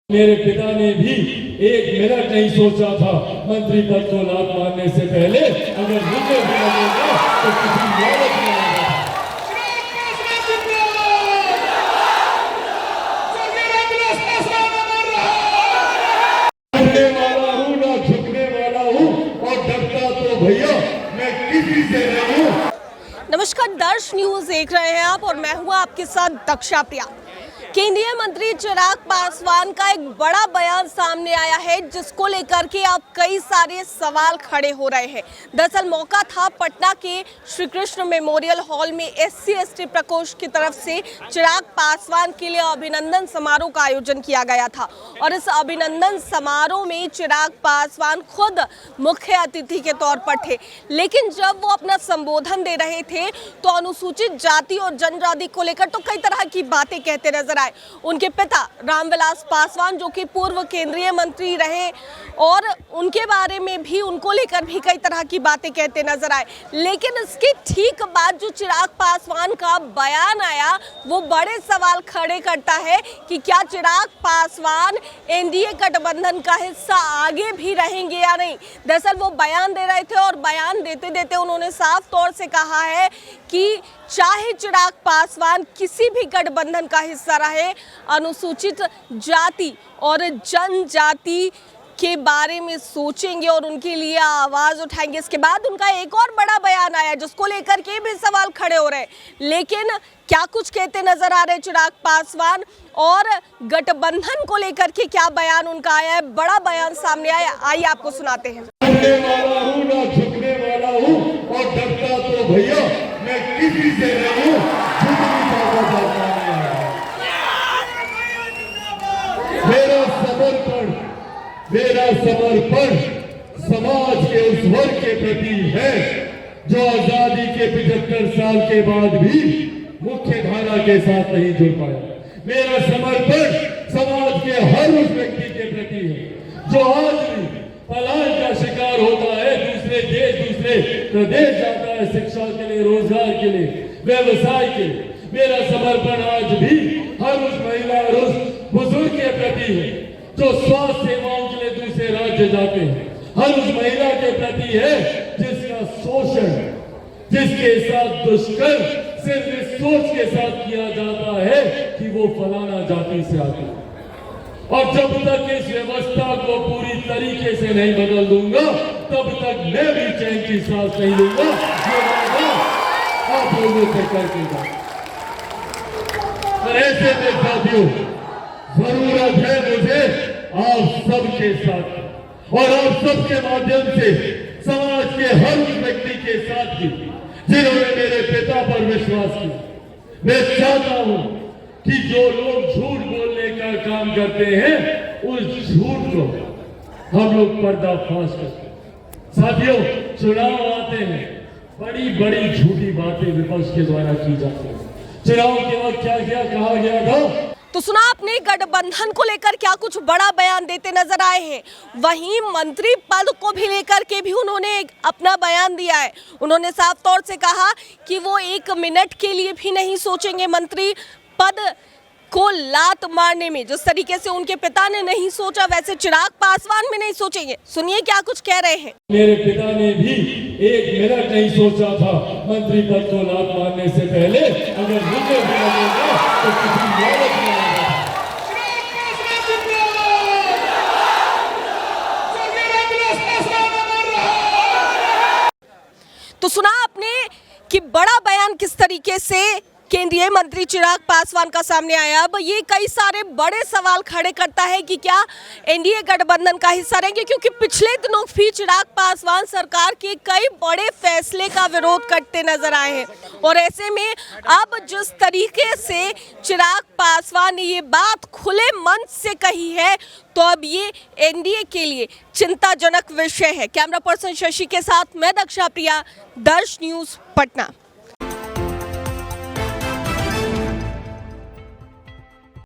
मेरे पिता ने भी एक मिनट नहीं सोचा था मंत्री पद को लात मारने से पहले अगर मुझे भी लगेगा तो किसी लालच में लगेगा। झुकने वाला हूँ ना झुकने वाला हूँ और डरता तो भैया मैं किसी से नहीं हूँ। नमस्कार, दर्श न्यूज देख रहे हैं आप और मैं हूँ आपके साथ दक्षा प्रिया। केंद्रीय मंत्री चिराग पासवान का एक बड़ा बयान सामने आया है जिसको लेकर के अब कई सारे सवाल खड़े हो रहे हैं। दरअसल मौका था पटना के श्री कृष्ण मेमोरियल हॉल में SC/ST प्रकोष्ठ की तरफ से चिराग पासवान के लिए अभिनंदन समारोह का आयोजन किया गया था और इस अभिनंदन समारोह में चिराग पासवान खुद मुख्य अतिथि के तौर पर थे। लेकिन जब वो अपना संबोधन दे रहे थे तो अनुसूचित जाति और जनजाति को लेकर तो कई तरह की बातें कहते नजर आए। उनके पिता रामविलास पासवान जो कि पूर्व केंद्रीय मंत्री रहे और उनके बारे में भी उनको लेकर भी कई तरह की बातें कहते नजर आए। लेकिन इसके ठीक बाद जो चिराग पासवान का बयान आया वो बड़े सवाल खड़े करता है कि क्या चिराग पासवान NDA गठबंधन का हिस्सा आगे भी रहेंगे या नहीं। दरअसल वो बयान दे रहे थे और बयान देते देते उन्होंने साफ तौर से कहा है कि चाहे चिराग पासवान किसी भी गठबंधन का हिस्सा रहे, अनुसूचित जाति और जनजाति के बारे में सोचेंगे और उनके लिए आवाज उठाएंगे। इसके बाद उनका एक और बड़ा बयान आया जिसको लेकर के भी सवाल खड़े हो रहे हैं। लेकिन क्या कुछ कहते नजर आ रहे चिराग पासवान और गठबंधन को लेकर के क्या बयान उनका आया है, बड़ा बयान सामने आया, आइए आपको सुनाते हैं। झुकने वाला हूँ ना झुकने वाला हूँ और डरता तो भैया मैं किसी से नहीं हूँ। मेरा समर्पण समाज के उस वर्ग के प्रति है जो आजादी के 75 साल के बाद भी मुख्य धारा के साथ नहीं जुड़ पाया। मेरा समर्पण समाज के हर उस व्यक्ति के प्रति है जो आज भी पलायन का शिकार होता है, दूसरे देश दूसरे प्रदेश जाता है शिक्षा के लिए, रोजगार के लिए, व्यवसाय के लिए। मेरा समर्पण आज भी हर उस महिला और उस बुजुर्ग के प्रति है जो स्वास्थ्य सेवाओं के लिए दूसरे राज्य जाते हैं, हर उस महिला के प्रति है जिसका शोषण, जिसके साथ दुष्कर्म सिर्फ इस सोच के साथ किया जाता है कि वो फलाना जाति से आती है। और जब तक इस व्यवस्था को पूरी तरीके से नहीं बदल दूंगा तब तक मैं भी चैन की सांस नहीं लूंगा। ये आप लोगों से करके जाए। ऐसे में साथियों जरूरत है मुझे आप सबके साथ और आप सबके माध्यम से समाज के हर उस व्यक्ति के साथ भी जिन्होंने मेरे पिता पर विश्वास किया। मैं चाहता हूं कि जो लोग झूठ बोलने का काम करते हैं उस झूठ को हम लोग पर्दाफाश करते हैं। साथियों, चुनाव आते हैं, बड़ी बड़ी झूठी बातें विपक्ष के द्वारा की जाती है। चुनाव के वक्त क्या क्या कहा गया था तो सुना आपने, गठबंधन को लेकर क्या कुछ बड़ा बयान देते नजर आए हैं। वहीं मंत्री पद को भी लेकर के भी उन्होंने अपना बयान दिया है। उन्होंने साफ तौर से कहा कि वो एक मिनट के लिए भी नहीं सोचेंगे मंत्री पद को लात मारने में। जिस तरीके से उनके पिता ने नहीं सोचा वैसे चिराग पासवान भी नहीं सोचेंगे। सुनिए क्या कुछ कह रहे हैं। मेरे पिता ने भी एक मिनट नहीं सोचा था मंत्री पद को लात मारने से पहले अगर मुझे भी लगेगा तो किसी लालच में लगेगा। तो सुना आपने कि बड़ा बयान किस तरीके से केंद्रीय मंत्री चिराग पासवान का सामने आया। अब ये कई सारे बड़े सवाल खड़े करता है कि क्या NDA गठबंधन का हिस्सा रहेंगे, क्योंकि पिछले दिनों भी चिराग पासवान सरकार के कई बड़े फैसले का विरोध करते नजर आए हैं। और ऐसे में अब जिस तरीके से चिराग पासवान ने ये बात खुले मन से कही है तो अब ये NDA के लिए चिंताजनक विषय है। कैमरा पर्सन शशि के साथ मैं दक्षा प्रिया, दर्श न्यूज, पटना।